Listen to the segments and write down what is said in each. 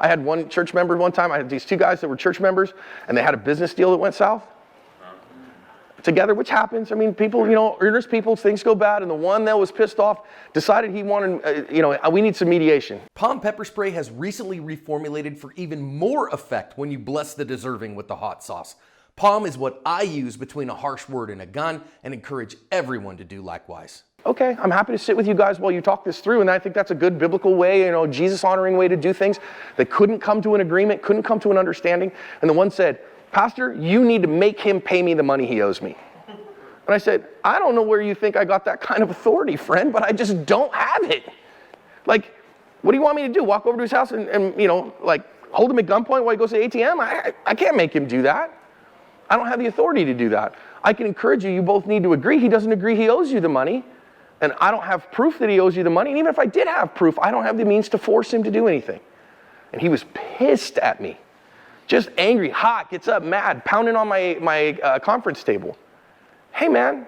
I had one church member one time, I had these two guys that were church members, and they had a business deal that went south together, which happens. I mean, people, earnest people, things go bad, and the one that was pissed off decided he wanted, we need some mediation. POM pepper spray has recently reformulated for even more effect when you bless the deserving with the hot sauce. POM is what I use between a harsh word and a gun, and encourage everyone to do likewise. Okay, I'm happy to sit with you guys while you talk this through, and I think that's a good biblical way, Jesus-honoring way to do things. They couldn't come to an agreement, couldn't come to an understanding, and the one said, Pastor, you need to make him pay me the money he owes me. And I said, I don't know where you think I got that kind of authority, friend, but I just don't have it. Like, what do you want me to do? Walk over to his house and hold him at gunpoint while he goes to the ATM? I can't make him do that. I don't have the authority to do that. I can encourage you, you both need to agree. He doesn't agree he owes you the money, and I don't have proof that he owes you the money. And even if I did have proof, I don't have the means to force him to do anything. And he was pissed at me. Just angry, hot, gets up, mad, pounding on my conference table. Hey man,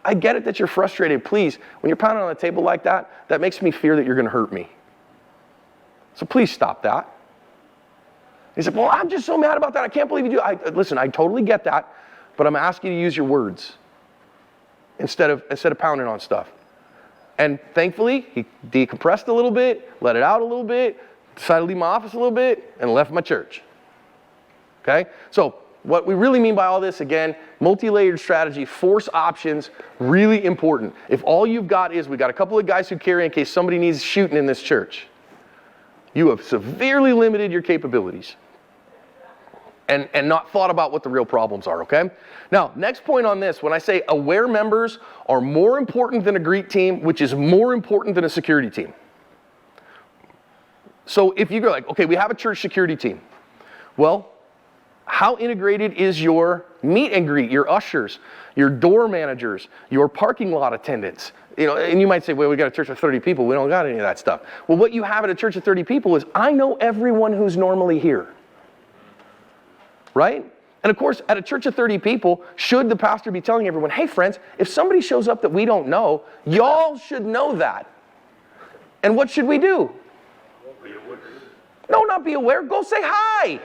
I get it that you're frustrated. Please, when you're pounding on the table like that, that makes me fear that you're going to hurt me. So please stop that. He said, well, I'm just so mad about that. I can't believe you do. Listen, I totally get that, but I'm asking you to use your words instead of pounding on stuff. And thankfully, he decompressed a little bit, let it out a little bit, decided to leave my office a little bit, and left my church. Okay? So what we really mean by all this, again, multi-layered strategy, force options, really important. If all you've got is, we got a couple of guys who carry in case somebody needs shooting in this church, you have severely limited your capabilities and not thought about what the real problems are, okay? Now, next point on this, when I say aware members are more important than a Greek team, which is more important than a security team. So if you go like, okay, we have a church security team. Well, how integrated is your meet and greet, your ushers, your door managers, your parking lot attendants? And you might say, well, we got a church of 30 people. We don't got any of that stuff. Well, what you have at a church of 30 people is, I know everyone who's normally here. Right? And of course, at a church of 30 people, should the pastor be telling everyone, hey friends, if somebody shows up that we don't know, y'all should know that. And what should we do? No, not be aware. Go say hi.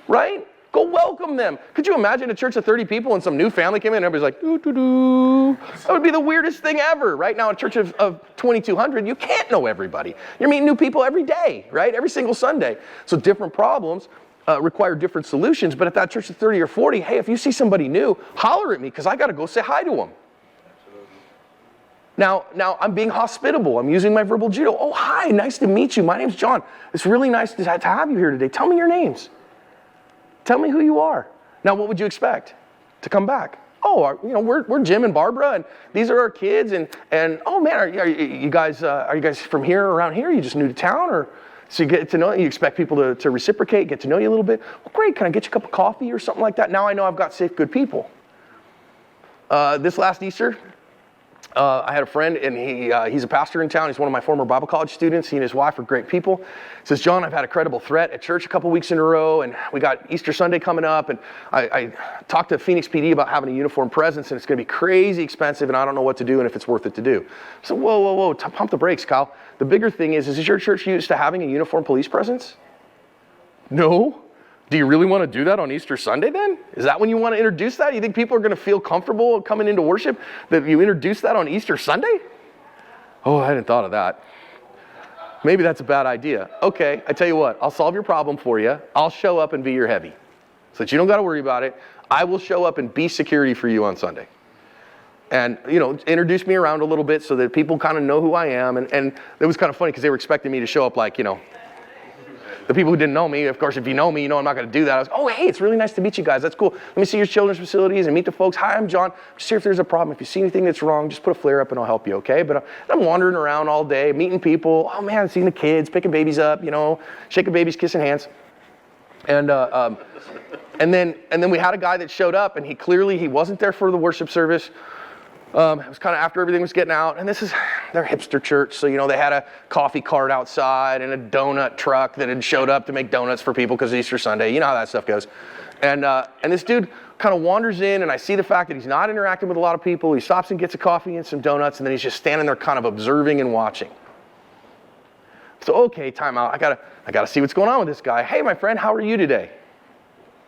Right? Go welcome them. Could you imagine a church of 30 people and some new family came in and everybody's like, doo-doo-doo. That would be the weirdest thing ever. Right now, a church of 2,200, you can't know everybody. You're meeting new people every day, right? Every single Sunday. So different problems require different solutions. But at that church of 30 or 40, hey, if you see somebody new, holler at me because I got to go say hi to them. Now I'm being hospitable. I'm using my verbal judo. Oh, hi, nice to meet you. My name's John. It's really nice to have you here today. Tell me your names. Tell me who you are. Now, what would you expect to come back? Oh, we're Jim and Barbara, and these are our kids. And oh man, are you guys from here, around here? Are you just new to town, or so you get to know? You expect people to reciprocate, get to know you a little bit. Well, great. Can I get you a cup of coffee or something like that? Now I know I've got safe, good people. This last Easter, I had a friend, and he's a pastor in town. He's one of my former Bible college students. He and his wife are great people. He says, John, I've had a credible threat at church a couple weeks in a row, and we got Easter Sunday coming up, and I talked to Phoenix PD about having a uniform presence, and it's going to be crazy expensive, and I don't know what to do and if it's worth it to do. So whoa, pump the brakes, Kyle. The bigger thing is your church used to having a uniform police presence? No. Do you really want to do that on Easter Sunday then? Is that when you want to introduce that? You think people are going to feel comfortable coming into worship that you introduce that on Easter Sunday? Oh, I hadn't thought of that. Maybe that's a bad idea. Okay, I tell you what, I'll solve your problem for you. I'll show up and be your heavy so that you don't got to worry about it. I will show up and be security for you on Sunday. And, introduce me around a little bit so that people kind of know who I am. And it was kind of funny because they were expecting me to show up like, the people who didn't know me. Of course, if you know me, I'm not going to do that. I was, oh, hey, it's really nice to meet you guys. That's cool. Let me see your children's facilities and meet the folks. Hi, I'm John. Just here if there's a problem. If you see anything that's wrong, just put a flare up and I'll help you, okay? But I'm wandering around all day, meeting people. Oh, man, seeing the kids, picking babies up, shaking babies, kissing hands. And then we had a guy that showed up, and he wasn't there for the worship service. It was kind of after everything was getting out, and this is their hipster church, so they had a coffee cart outside and a donut truck that had showed up to make donuts for people because Easter Sunday. You know how that stuff goes. And this dude kind of wanders in, and I see the fact that he's not interacting with a lot of people. He stops and gets a coffee and some donuts, and then he's just standing there kind of observing and watching. So, okay, time out. I gotta see what's going on with this guy. Hey, my friend, how are you today?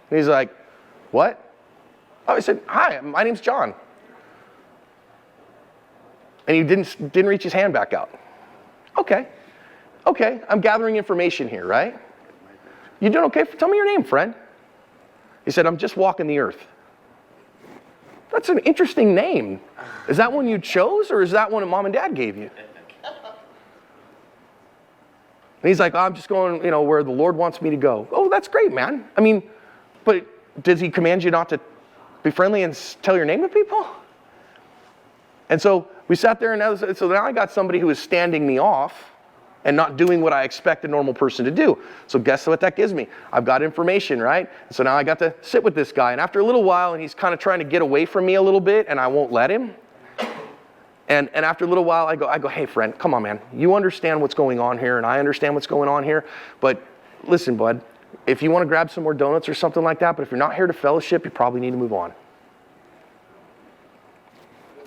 And he's like, what? Oh, I said, hi, my name's John. And he didn't reach his hand back out. Okay, I'm gathering information here, right? You doing okay? Tell me your name, friend. He said, I'm just walking the earth. That's an interesting name. Is that one you chose, or is that one that mom and dad gave you? And he's like, I'm just going, where the Lord wants me to go. Oh, that's great, man. I mean, but does he command you not to be friendly and tell your name to people? And so we sat there, and so now I got somebody who is standing me off and not doing what I expect a normal person to do. So guess what that gives me? I've got information, right? So now I got to sit with this guy, and after a little while, and he's kind of trying to get away from me a little bit, and I won't let him. And after a little while, I go, hey, friend, come on, man. You understand what's going on here, and I understand what's going on here. But listen, bud, if you want to grab some more donuts or something like that, but if you're not here to fellowship, you probably need to move on.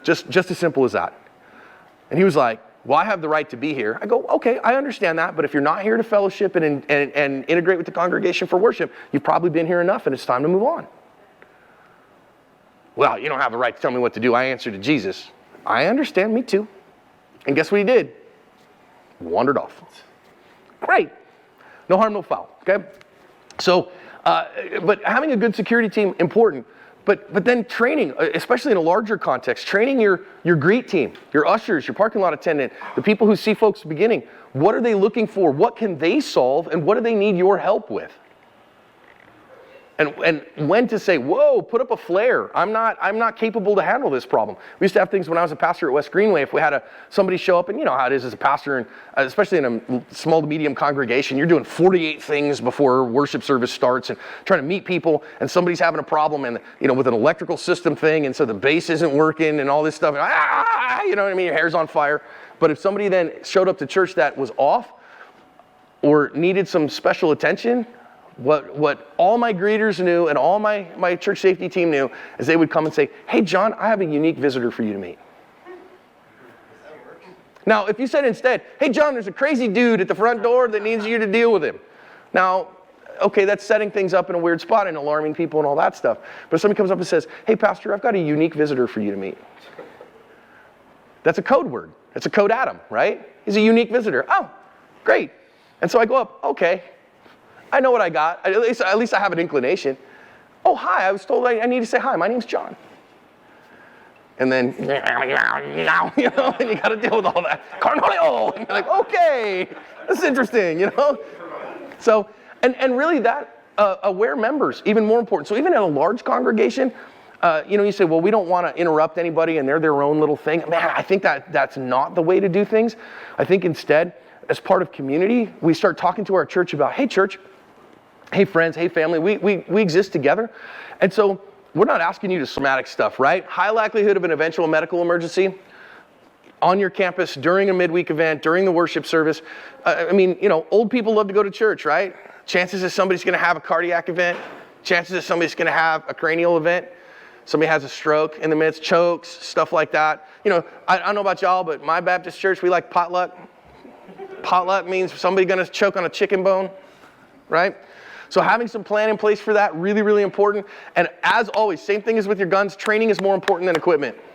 Just as simple as that. And he was like, well, I have the right to be here. I go, okay, I understand that, but if you're not here to fellowship and integrate with the congregation for worship, you've probably been here enough, and it's time to move on. Well, you don't have the right to tell me what to do. I answer to Jesus. I understand, me too. And guess what he did? Wandered off. Great. No harm, no foul, okay? So, but having a good security team, important. But then training, especially in a larger context, training your greet team, your ushers, your parking lot attendant, the people who see folks beginning. What are they looking for? What can they solve? And what do they need your help with? And when to say, whoa, put up a flare. I'm not capable to handle this problem. We used to have things when I was a pastor at West Greenway. If we had somebody show up, and you know how it is as a pastor, and especially in a small to medium congregation, you're doing 48 things before worship service starts and trying to meet people, and somebody's having a problem, and with an electrical system thing, and so the bass isn't working and all this stuff. And, you know what I mean? Your hair's on fire. But if somebody then showed up to church that was off or needed some special attention, what all my greeters knew and all my church safety team knew is they would come and say, hey, John, I have a unique visitor for you to meet. Now, if you said instead, hey, John, there's a crazy dude at the front door that needs you to deal with him. Now, okay, that's setting things up in a weird spot and alarming people and all that stuff. But if somebody comes up and says, hey, Pastor, I've got a unique visitor for you to meet. That's a code word. It's a code Adam, right? He's a unique visitor. Oh, great. And so I go up, okay. I know what I got. At least I have an inclination. Oh, hi, I was told I need to say hi. My name's John. And then, and you got to deal with all that. Cornholio! And you're like, okay, this is interesting, So, and really that, aware members, even more important. So even in a large congregation, you say, well, we don't want to interrupt anybody and they're their own little thing. Man, I think that's not the way to do things. I think instead, as part of community, we start talking to our church about, hey, church, hey, friends, hey, family, we exist together. And so we're not asking you to somatic stuff, right? High likelihood of an eventual medical emergency on your campus during a midweek event, during the worship service. Old people love to go to church, right? Chances that somebody's going to have a cardiac event. Chances that somebody's going to have a cranial event. Somebody has a stroke in the midst, chokes, stuff like that. I don't know about y'all, but my Baptist church, we like potluck. Potluck means somebody going to choke on a chicken bone, right? So having some plan in place for that, really, really important. And as always, same thing as with your guns, training is more important than equipment.